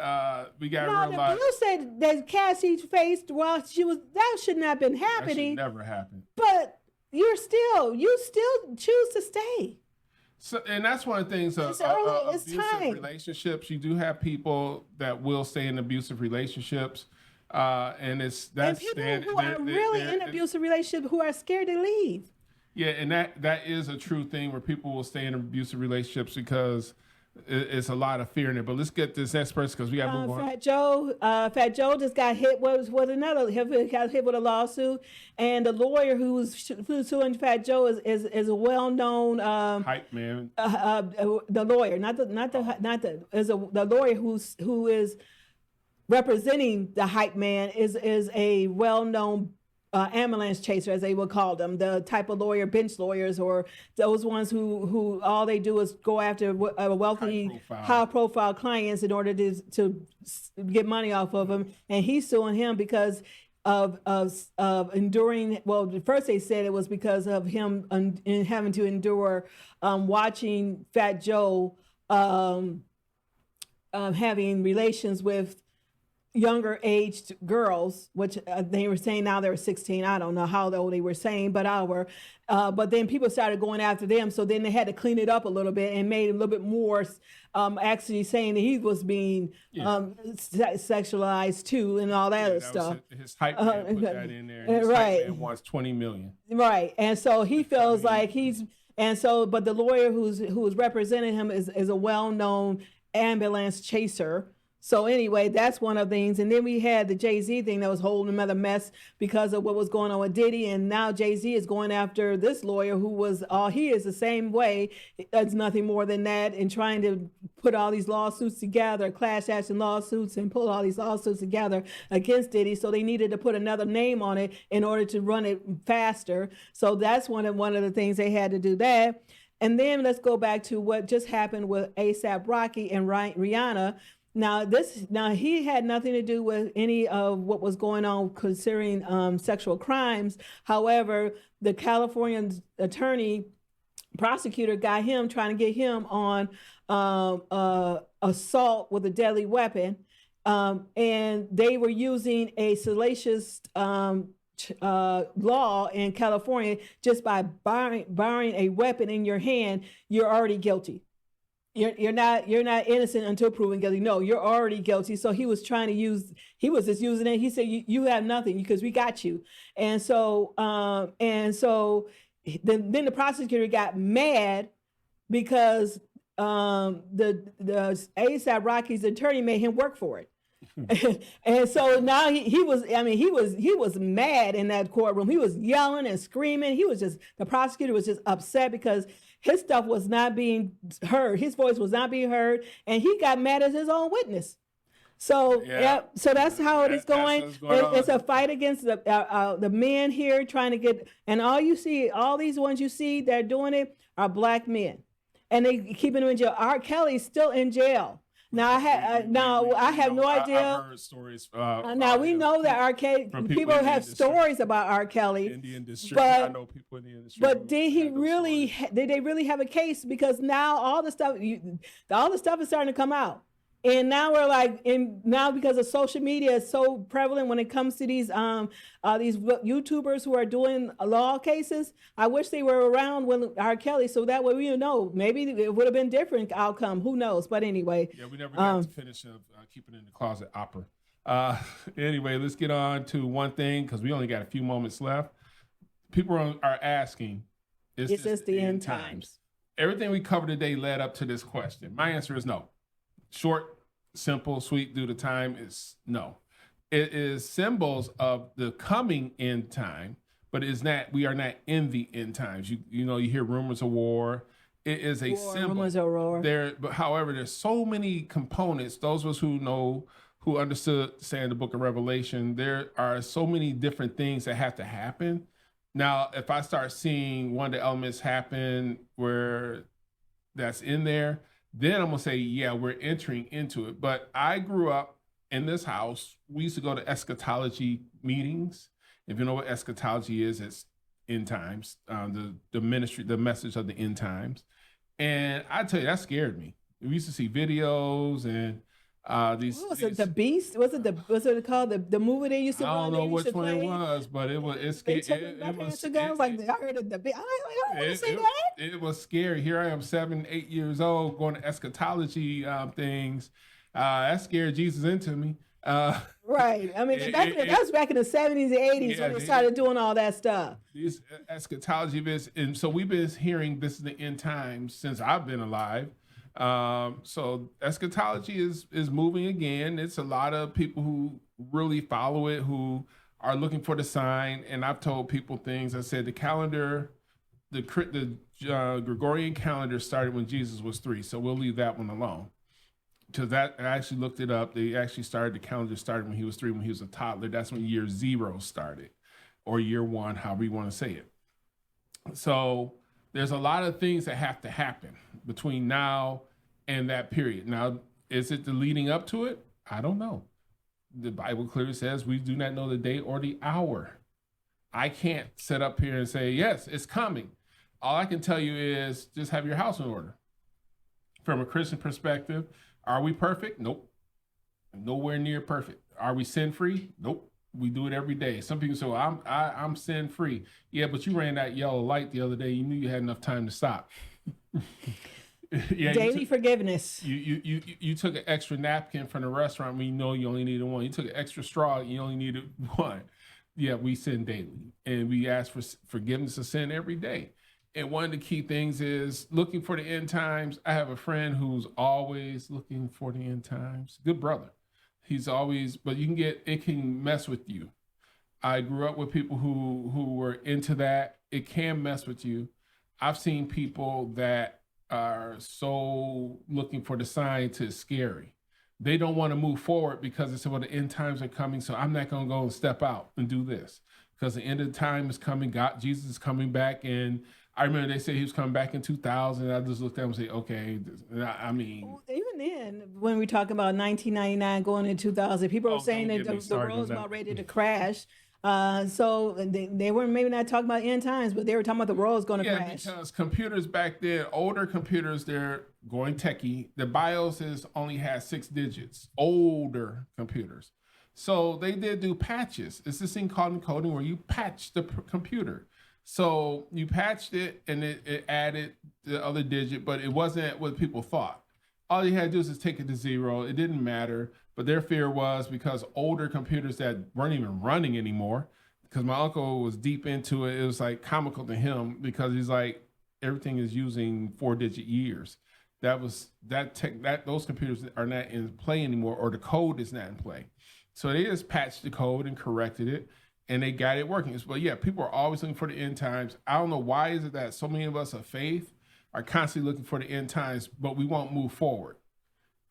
we got to realize. No, you said that Cassie faced while she was, that should not have been happening. That should never happen. But you still choose to stay. So, and that's one of the things. Abusive relationships. You do have people that will stay in abusive relationships, and people who are really in abusive relationships who are scared to leave. Yeah, and that is a true thing where people will stay in abusive relationships because it's a lot of fear in it. But let's get this next person because we got to move on. Fat Joe just got hit with another. Got hit with a lawsuit, and the lawyer who's suing Fat Joe is a well-known hype man. The lawyer, the lawyer who is representing the hype man is a well-known ambulance chaser, as they would call them, the type of lawyer, bench lawyers, or those ones who all they do is go after wealthy, high-profile clients in order to get money off of them. And he's suing him because of enduring. Well, at first they said it was because of him having to endure watching Fat Joe having relations with younger aged girls, which they were saying now they're 16. I don't know how old they were saying, but then people started going after them. So then they had to clean it up a little bit and made it a little bit more, actually saying that he was being sexualized too and all that other stuff. His hype man put that in there. His right. Hype man wants $20 million. Right. And so he feels like but the lawyer who's representing him is a well-known ambulance chaser. So anyway, that's one of the things. And then we had the Jay-Z thing that was holding another mess because of what was going on with Diddy. And now Jay-Z is going after this lawyer he is the same way. It's nothing more than that, and trying to put all these lawsuits together, class action lawsuits, and pull all these lawsuits together against Diddy. So they needed to put another name on it in order to run it faster. So that's one of the things they had to do that. And then let's go back to what just happened with A$AP Rocky and Rihanna. Now he had nothing to do with any of what was going on concerning sexual crimes. However, the California prosecutor got him trying to get him on assault with a deadly weapon, and they were using a salacious law in California. Just by borrowing a weapon in your hand, you're already guilty. You're not innocent until proven guilty. No, you're already guilty. So he was just using it. He said, you have nothing because we got you. And so then the prosecutor got mad because the A$AP Rocky's attorney made him work for it. And so now he was mad in that courtroom. He was yelling and screaming. The prosecutor was just upset because his stuff was not being heard. His voice was not being heard, and he got mad at his own witness. So so that's how it is going. It's a fight against the men here trying to get, and all these ones you see that are doing it are black men, and they keeping them in jail. R. Kelly's still in jail. Now I have no idea. I've heard stories. Now we know that R. Kelly. People have stories about R. Kelly. In the industry, I know people in the industry. But did they really have a case? Because now all the stuff is starting to come out. And now now because of social media is so prevalent when it comes to these YouTubers who are doing law cases. I wish they were around when R. Kelly, so that way we know maybe it would have been different outcome. Who knows? But anyway. Yeah, we never got to finish keeping in the closet opera. Anyway, let's get on to one thing because we only got a few moments left. People are asking, is this the end times? Everything we covered today led up to this question. My answer is no. Short, simple, sweet, due to time is no. It is symbols of the coming end time, but we are not in the end times. You hear rumors of war. It is a symbol. Rumors of war. But however, there's so many components. Those of us who understood, say, in the book of Revelation, there are so many different things that have to happen. Now, if I start seeing one of the elements happen where that's in there, then I'm going to say, yeah, we're entering into it. But I grew up in this house. We used to go to eschatology meetings. If you know what eschatology is, it's end times, the ministry, the message of the end times. And I tell you, that scared me. We used to see videos and these. What was it, The Beast? Was it called the movie they used to I don't know which one it was, but it scared. I was like, I heard of The Beast. I don't want to say that. It was scary. Here I am, 7, 8 years old, going to eschatology things. That scared Jesus into me. Right. I mean, that was back in the 70s and 80s when they started doing all that stuff. These eschatology bits, and so we've been hearing this is the end times since I've been alive. So eschatology is moving again. It's a lot of people who really follow it, who are looking for the sign. And I've told people things. I said the calendar, the Gregorian calendar started when Jesus was 3. So we'll leave that one alone. Because that, I actually looked it up. They actually started, the calendar started when he was 3, when he was a toddler. That's when year 0 started, or year 1, however you want to say it. So there's a lot of things that have to happen between now and that period. Now, is it the leading up to it? I don't know. The Bible clearly says we do not know the day or the hour. I can't sit up here and say, yes, it's coming. All I can tell you is just have your house in order. From a Christian perspective, are we perfect? Nope. Nowhere near perfect. Are we sin-free? Nope. We do it every day. Some people say, well, I'm sin-free. Yeah, but you ran that yellow light the other day. You knew you had enough time to stop. Yeah, daily forgiveness. You took an extra napkin from the restaurant when you know you only needed one. You took an extra straw, you only needed one. Yeah, we sin daily, and we ask for forgiveness of sin every day. And one of the key things is looking for the end times. I have a friend who's always looking for the end times. Good brother. He's always, but it can mess with you. I grew up with people who were into that. It can mess with you. I've seen people that are so looking for the sign to scary. They don't want to move forward because they say, well, the end times are coming, so I'm not going to go and step out and do this because the end of the time is coming. Jesus is coming back. And I remember they said he was coming back in 2000. I just looked at him and said, okay, I mean. Even then, when we talk about 1999 going into 2000, people are saying that the world's about ready to crash. So they were maybe not talking about end times, but they were talking about the world's going to crash. Yeah, because computers back then, older computers, they're going techie. The BIOS only has 6 digits, older computers. So they did do patches. It's this thing called encoding where you patch the computer. So you patched it and it added the other digit, but it wasn't what people thought. All you had to do is take it to 0. It didn't matter. But their fear was because older computers that weren't even running anymore, because my uncle was deep into it, it was like comical to him because he's like, everything is using 4-digit years. Those computers are not in play anymore, or the code is not in play. So they just patched the code and corrected it, and they got it working. But yeah, people are always looking for the end times. I don't know why is it that so many of us of faith are constantly looking for the end times, but we won't move forward.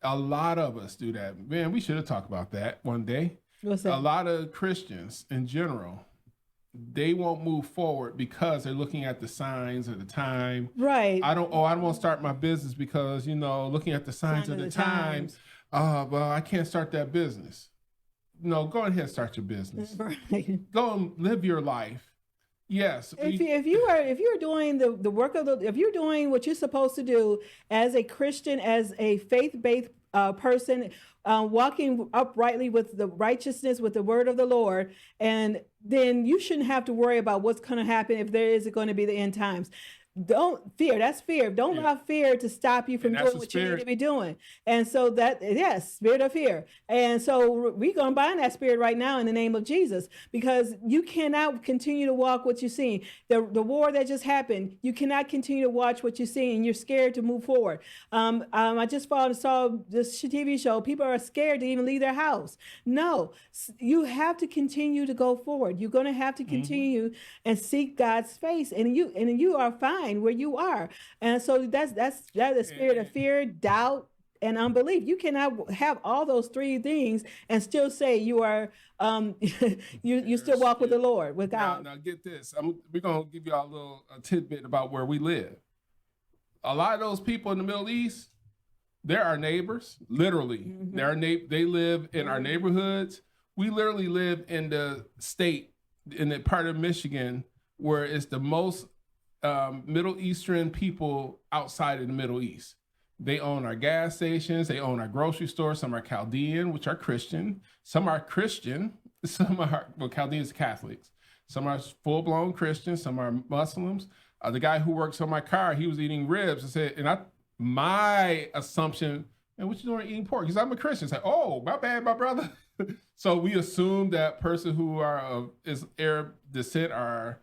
A lot of us do that. Man, we should have talked about that one day. What's that? A lot of Christians in general, they won't move forward because they're looking at the signs of the time. Right. I don't want to start my business because, looking at the signs of the times. Well, I can't start that business. No, go ahead and start your business. Right. Go and live your life. Yes. If you're doing the work if you're doing what you're supposed to do as a Christian, as a faith-based person, walking uprightly with the righteousness, with the word of the Lord, and then you shouldn't have to worry about what's going to happen if there is going to be the end times. Don't fear. That's fear. Don't allow fear to stop you from doing what you need to be doing. And so spirit of fear. And so we're going to bind that spirit right now in the name of Jesus, because you cannot continue to walk what you're seeing. The war that just happened, you cannot continue to watch what you're seeing. You're scared to move forward. I just saw this TV show. People are scared to even leave their house. No, you have to continue to go forward. You're going to have to continue and seek God's face, and you are fine where you are. And so that is the spirit of fear, doubt, and unbelief. You cannot have all those 3 things and still say you are you still walk with the Lord, with God. Now get this. We're gonna give you a tidbit about where we live. A lot of those people in the Middle East, they're our neighbors. Literally, they live in our neighborhoods. We literally live in the state, in the part of Michigan where it's the most Middle Eastern people outside of the Middle East. They own our gas stations. They own our grocery stores. Some are Chaldean, which are Christian. Some are Christian. Some are, Chaldeans, Catholics. Some are full-blown Christians. Some are Muslims. The guy who works on my car, he was eating ribs. I said, my assumption, and what you doing eating pork? Because I'm a Christian. I said, oh, my bad, my brother. So we assume that person who is Arab descent are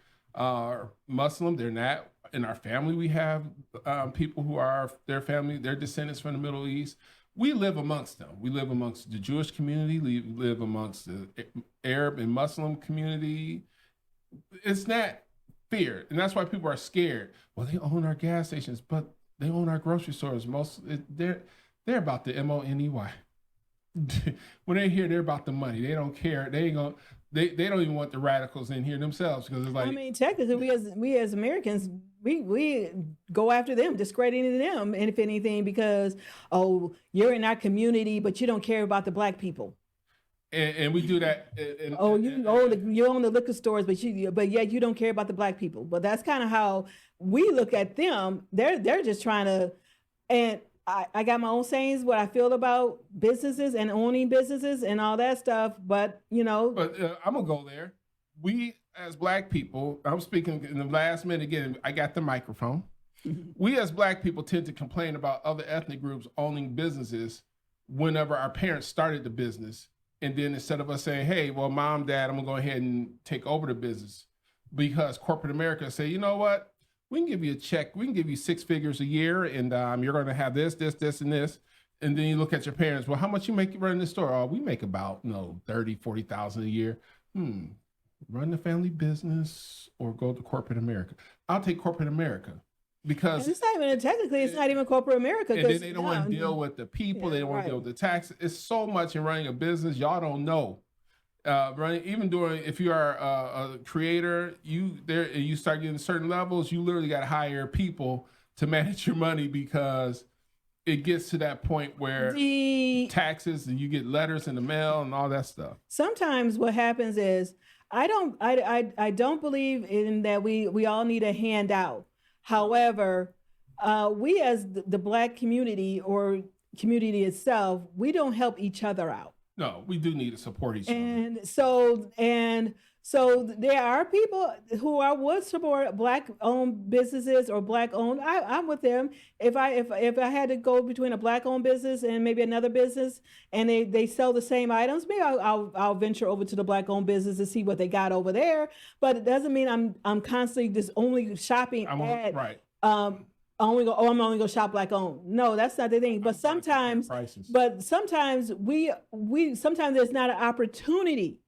Muslim. They're not. in our family, we have people who are their family, their descendants from the Middle East. We live amongst them. We live amongst the Jewish community. We live amongst the Arab and Muslim community. It's not fear, and that's why people are scared. Well, they own our gas stations, but they own our grocery stores. They're about the money. When they're here, they're about the money. They don't care. They ain't gonna. They don't even want the radicals in here themselves because it's like. I mean, technically, we as Americans, we go after them, discrediting them, and if anything, because you're in our community, but you don't care about the black people. And we do that. You own the liquor stores, but yet you don't care about the black people. But that's kind of how we look at them. They're just trying to, and I got my own sayings, what I feel about businesses and owning businesses and all that stuff. But But I'm gonna go there. We as black people, I'm speaking in the last minute again. I got the microphone. We as black people tend to complain about other ethnic groups owning businesses whenever our parents started the business. And then instead of us saying, hey, well, mom, dad, I'm going to go ahead and take over the business, because corporate America say, you know what? We can give you a check. We can give you 6 figures a year, and you're going to have this, and this. And then you look at your parents. Well, how much you make running this store? Oh, we make about, 30, 40,000 a year. Run the family business or go to corporate America. I'll take corporate America. Because and it's not even technically, it's not even corporate America. And then they don't want to deal with the people. They don't want to deal with the taxes. It's so much in running a business y'all don't know. If you are a creator, you start getting certain levels. You literally got to hire people to manage your money, because it gets to that point where taxes and you get letters in the mail and all that stuff. Sometimes what happens is I don't believe in that. We all need a handout. However, we as the black community or community itself, we don't help each other out. No, we do need to support each other. And so there are people who would support black-owned businesses or black-owned. I'm with them. If I had to go between a black-owned business and maybe another business, and they sell the same items, maybe I'll venture over to the black-owned business to see what they got over there. But it doesn't mean I'm constantly just only shopping right. I'm only gonna shop black-owned. No, that's not the thing. But sometimes we sometimes there's not an opportunity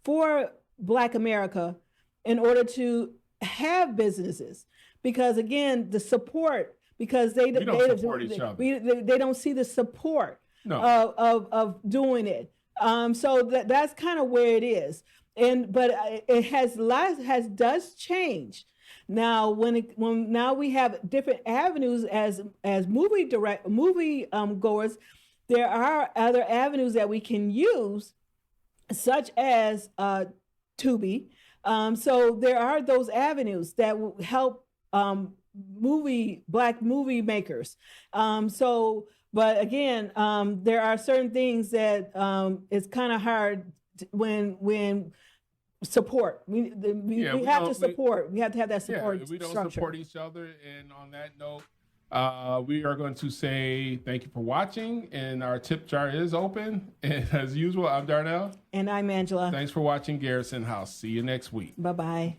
for Black America in order to have businesses, because again, the support, because they don't see the support of doing it. So that's kind of where it is. But it does change. Now now we have different avenues as movie goers. There are other avenues that we can use, such as Tubi. So there are those avenues that will help black movie makers. But again, there are certain things that it's kind of hard when support. We have to support. We have to have that support. If we don't support each other. And on that note, we are going to say thank you for watching, and our tip jar is open. And as usual, I'm Darnell. And I'm Angela. Thanks for watching Garrison House. See you next week. Bye-bye.